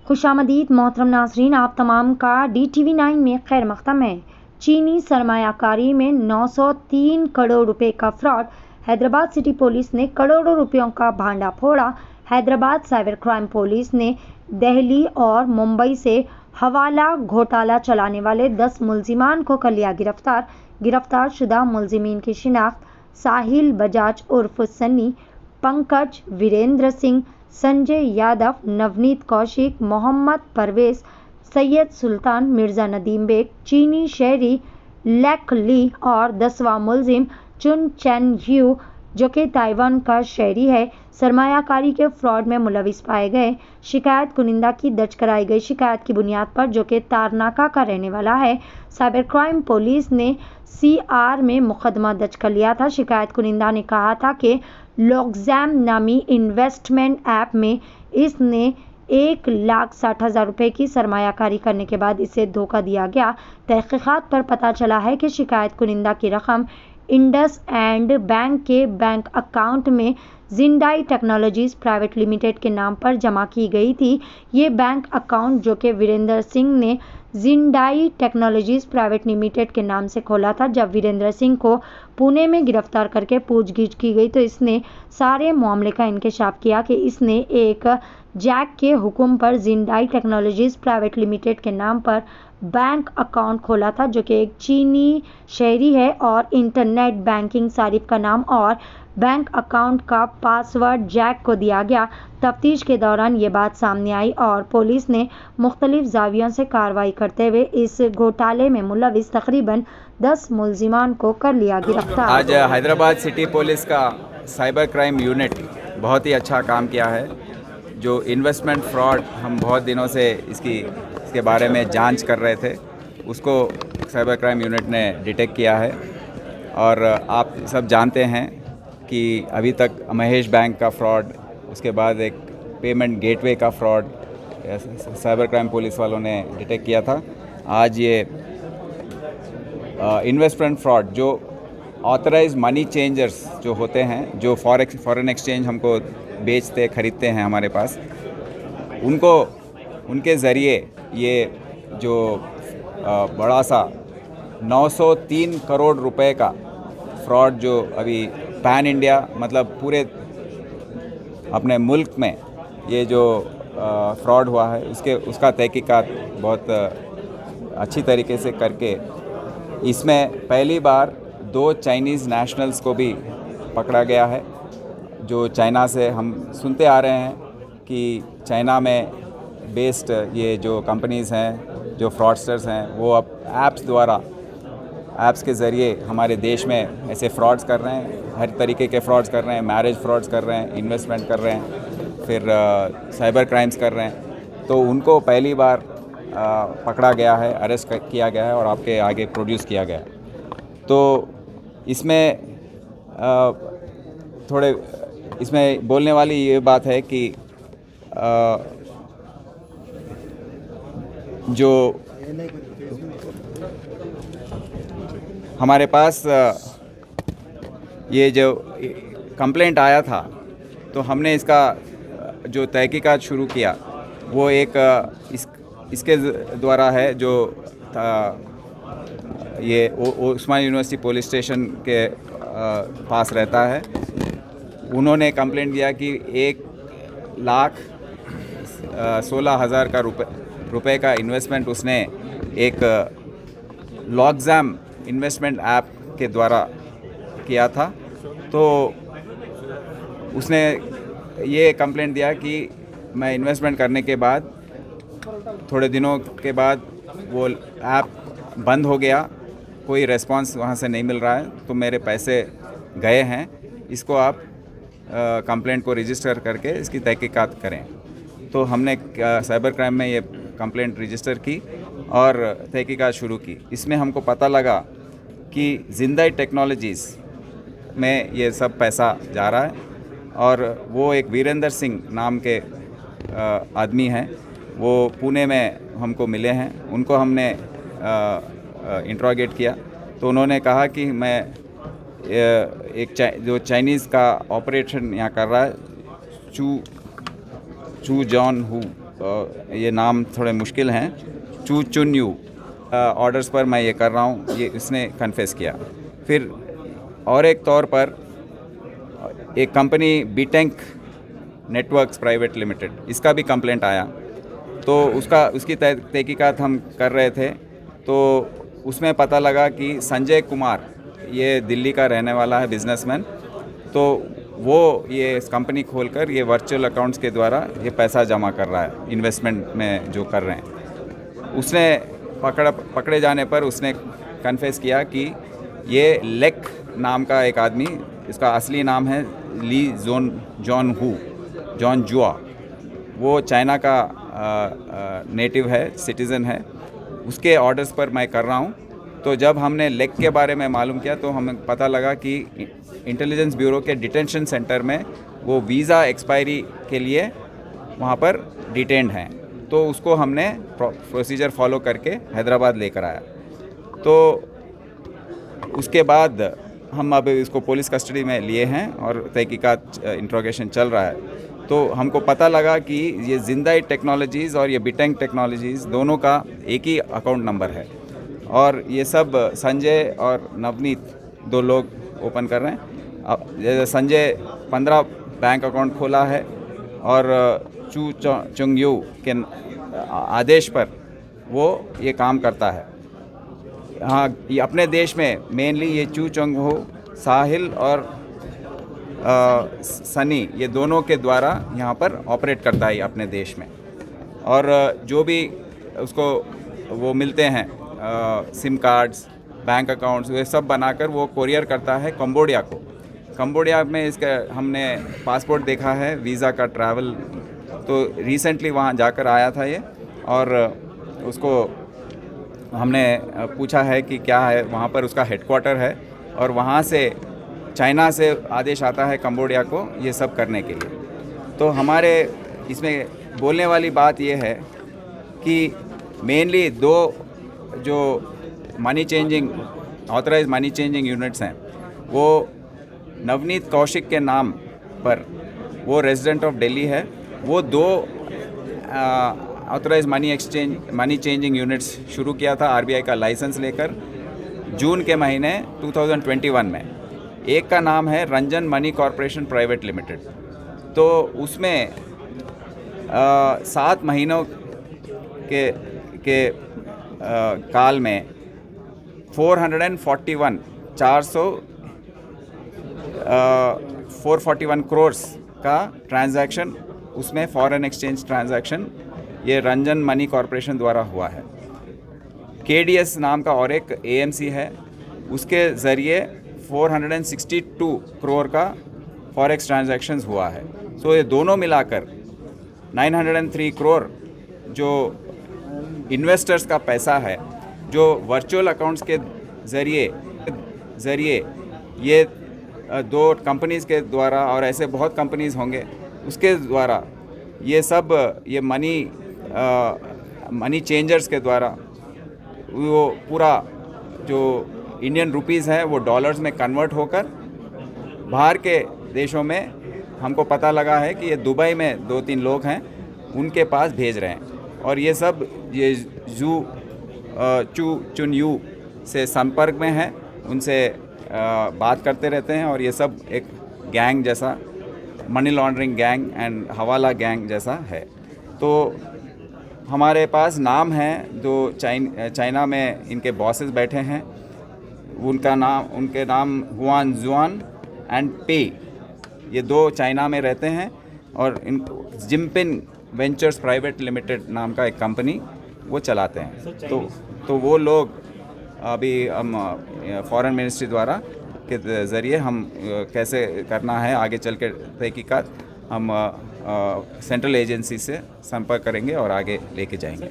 खुशामदीद मोहतरम नाजरीन, आप तमाम का DTV9 में खैर मक़दम है। चीनी सरमायाकारी में 903 करोड़ रुपए का फ्रॉड। हैदराबाद सिटी पुलिस ने करोड़ों रुपयों का भांडा फोड़ा। हैदराबाद साइबर क्राइम पुलिस ने दिल्ली और मुंबई से हवाला घोटाला चलाने वाले 10 मुलजिमान को कर लिया गिरफ्तार। गिरफ्तार शुदा मुलजिमीन की शिनाख्त साहिल बजाज उर्फ सन्नी, पंकज वीरेंद्र सिंह, संजय यादव, नवनीत कौशिक, मोहम्मद परवेज, सैयद सुल्तान, मिर्ज़ा नदीम बेग, चीनी शहरी लेक ली और 10वां मुलजिम चुन चैन यू जो कि ताइवान का शहरी है, सरमायाकारी के फ्रॉड में मुलविस पाए गए। शिकायत कुनिंदा की दर्ज कराई गई शिकायत की बुनियाद पर, जो कि तारनाका का रहने वाला है, साइबर क्राइम पुलिस ने CR में मुकदमा दर्ज कर लिया था। शिकायत कुनिंदा ने कहा था कि लॉक्जैम नामी इन्वेस्टमेंट ऐप में इसने 1,60,000 रुपये की सरमायाकारी करने के बाद इसे धोखा दिया गया। तहकीकात पर पता चला है कि शिकायत कुनिंदा की रकम इंडस एंड बैंक के बैंक अकाउंट में जिंदाई टेक्नोलॉजीज प्राइवेट लिमिटेड के नाम पर जमा की गई थी। ये बैंक अकाउंट, जो कि वीरेंद्र सिंह ने जिंदाई टेक्नोलॉजीज प्राइवेट लिमिटेड के नाम से खोला था। जब वीरेंद्र सिंह को पुणे में गिरफ्तार करके पूछगिछ की गई तो इसने सारे मामले का इंकशाफ किया कि इसने एक जैक के हुक्म पर जिंदाई टेक्नोलॉजीज प्राइवेट लिमिटेड के नाम पर बैंक अकाउंट खोला था, जो कि एक चीनी शहरी है, और इंटरनेट बैंकिंग सारिफ का नाम और बैंक अकाउंट का पासवर्ड जैक को दिया गया। तफ्तीश के दौरान ये बात सामने आई और पुलिस ने मुख्तलिफ जावियों से कार्रवाई करते हुए इस घोटाले में मुलविस तकरीबन 10 मुलजिमान को कर लिया गिरफ्तार। आज हैदराबाद सिटी पुलिस का साइबर क्राइम यूनिट बहुत ही अच्छा काम किया है। जो इन्वेस्टमेंट फ्रॉड हम बहुत दिनों से इसके बारे में जांच कर रहे थे, उसको साइबर क्राइम यूनिट ने डिटेक्ट किया है। और आप सब जानते हैं कि अभी तक महेश बैंक का फ्रॉड, उसके बाद एक पेमेंट गेटवे का फ्रॉड साइबर क्राइम पुलिस वालों ने डिटेक्ट किया था। आज ये इन्वेस्टमेंट फ्रॉड, जो ऑथराइज मनी चेंजर्स जो होते हैं, जो फॉरेन एक्सचेंज हमको बेचते खरीदते हैं हमारे पास, उनके ज़रिए ये जो बड़ा सा 903 करोड़ रुपए का फ्रॉड जो अभी पैन इंडिया, मतलब पूरे अपने मुल्क में ये जो फ्रॉड हुआ है, उसका तहकीकात बहुत अच्छी तरीके से करके इसमें पहली बार 2 चाइनीज़ नेशनल्स को भी पकड़ा गया है। जो चाइना से हम सुनते आ रहे हैं कि चाइना में बेस्ड ये जो कंपनीज़ हैं, जो फ्रॉडस्टर्स हैं, वो अब ऐप्स के ज़रिए हमारे देश में ऐसे फ्रॉड्स कर रहे हैं, हर तरीके के फ्रॉड्स कर रहे हैं, मैरिज फ्रॉड्स कर रहे हैं, इन्वेस्टमेंट कर रहे हैं, फिर साइबर क्राइम्स कर रहे हैं। तो उनको पहली बार पकड़ा गया है, अरेस्ट किया गया है और आपके आगे प्रोड्यूस किया गया है। तो इसमें बोलने वाली ये बात है कि जो हमारे पास ये जो कंप्लेंट आया था, तो हमने इसका जो तहकीकात शुरू किया वो इसके द्वारा है, जो ये उस्मान यूनिवर्सिटी पुलिस स्टेशन के पास रहता है। उन्होंने कंप्लेंट दिया कि 1,16,000 का रुपए का इन्वेस्टमेंट उसने एक लॉक्जैम इन्वेस्टमेंट ऐप के द्वारा किया था। तो उसने ये कंप्लेंट दिया कि मैं इन्वेस्टमेंट करने के बाद थोड़े दिनों के बाद वो ऐप बंद हो गया, कोई रेस्पॉन्स वहाँ से नहीं मिल रहा है, तो मेरे पैसे गए हैं। इसको आप कंप्लेंट को रजिस्टर करके इसकी तहकीकात करें। तो हमने साइबर क्राइम में ये कंप्लेंट रजिस्टर की और तहकीकात शुरू की। इसमें हमको पता लगा कि जिंदाई टेक्नोलॉजीज़ में ये सब पैसा जा रहा है और वो एक वीरेंद्र सिंह नाम के आदमी हैं, वो पुणे में हमको मिले हैं। उनको हमने इंट्रोगेट किया तो उन्होंने कहा कि मैं जो चाइनीज़ का ऑपरेशन यहाँ कर रहा है, चू जॉन हू, ये नाम थोड़े मुश्किल हैं, चू चुन यू ऑर्डर्स पर मैं ये कर रहा हूँ, ये इसने कन्फेस किया। फिर और एक तौर पर एक कंपनी बीटेंक नेटवर्क्स प्राइवेट लिमिटेड, इसका भी कंप्लेंट आया, तो उसकी तहकीकात हम कर रहे थे। तो उसमें पता लगा कि संजय कुमार, ये दिल्ली का रहने वाला है, बिजनेसमैन, तो वो ये कंपनी खोलकर ये वर्चुअल अकाउंट्स के द्वारा ये पैसा जमा कर रहा है, इन्वेस्टमेंट में जो कर रहे हैं। उसने पकड़े जाने पर उसने कन्फेस किया कि ये लेक नाम का एक आदमी, इसका असली नाम है ली जॉन जुआ, वो चाइना का नेटिव है, सिटीज़न है, उसके ऑर्डर्स पर मैं कर रहा हूँ। तो जब हमने लेक के बारे में मालूम किया तो हमें पता लगा कि इंटेलिजेंस ब्यूरो के डिटेंशन सेंटर में वो वीज़ा एक्सपायरी के लिए वहाँ पर डिटेंड हैं, तो उसको हमने प्रोसीजर फॉलो करके हैदराबाद लेकर आया। तो उसके बाद हम अब इसको पुलिस कस्टडी में लिए हैं और तहकीकात इंट्रोगेशन चल रहा है। तो हमको पता लगा कि ये जिंदाई टेक्नोलॉजीज़ और ये बीटेंक टेक्नोलॉजीज़ दोनों का एक ही अकाउंट नंबर है, और ये सब संजय और नवनीत दो लोग ओपन कर रहे हैं। अब जैसे संजय 15 बैंक अकाउंट खोला है और चू चुंग यू के आदेश पर वो ये काम करता है। हाँ, ये अपने देश में मेनली ये चू चुंग हो, साहिल और सनी, ये दोनों के द्वारा यहाँ पर ऑपरेट करता है अपने देश में। और जो भी उसको वो मिलते हैं सिम कार्ड्स, बैंक अकाउंट्स, ये सब बनाकर वो कोरियर करता है कंबोडिया को। कंबोडिया में इसका हमने पासपोर्ट देखा है, वीज़ा का ट्रैवल, तो रिसेंटली वहाँ जाकर आया था ये, और उसको हमने पूछा है कि क्या है, वहाँ पर उसका हेडक्वार्टर है और वहाँ से चाइना से आदेश आता है कंबोडिया को ये सब करने के लिए। तो हमारे इसमें बोलने वाली बात ये है कि मेनली दो जो money changing authorize money changing units हैं, वो नवनीत कौशिक के नाम पर, वो रेजिडेंट ऑफ दिल्ली है, वो दो ऑथराइज मनी चेंजिंग यूनिट्स शुरू किया था आरबीआई का लाइसेंस लेकर जून के महीने 2021 में। एक का नाम है Ranjan money corporation private limited. तो उसमें 7 महीनों के काल में 441 करोड़ का ट्रांजैक्शन, उसमें फॉरेन एक्सचेंज ट्रांजैक्शन ये रंजन मनी कॉरपोरेशन द्वारा हुआ है। केडीएस नाम का और एक एएमसी है, उसके ज़रिए 462 करोड़ का फॉरेक्स ट्रांजैक्शंस हुआ है। सो ये दोनों मिलाकर 903 करोड़ जो इन्वेस्टर्स का पैसा है, जो वर्चुअल अकाउंट्स के ज़रिए ये दो कंपनीज़ के द्वारा, और ऐसे बहुत कंपनीज़ होंगे उसके द्वारा, ये सब ये मनी चेंजर्स के द्वारा वो पूरा जो इंडियन रुपीज़ है वो डॉलर्स में कन्वर्ट होकर बाहर के देशों में, हमको पता लगा है कि ये दुबई में 2-3 लोग हैं, उनके पास भेज रहे हैं। और ये सब ये चू चुन यू से संपर्क में है, उनसे बात करते रहते हैं, और ये सब एक गैंग जैसा, मनी लॉन्ड्रिंग गैंग एंड हवाला गैंग जैसा है। तो हमारे पास नाम है, जो चाइना में इनके बॉसेस बैठे हैं, उनके नाम हुआन जुआन एंड पे, ये दो चाइना में रहते हैं, और इन जिम्पिन वेंचर्स प्राइवेट लिमिटेड नाम का एक कंपनी वो चलाते हैं। तो वो लोग अभी हम फॉरेन मिनिस्ट्री द्वारा के ज़रिए हम कैसे करना है आगे चल के तहकीकात, हम सेंट्रल एजेंसी से संपर्क करेंगे और आगे लेके जाएंगे।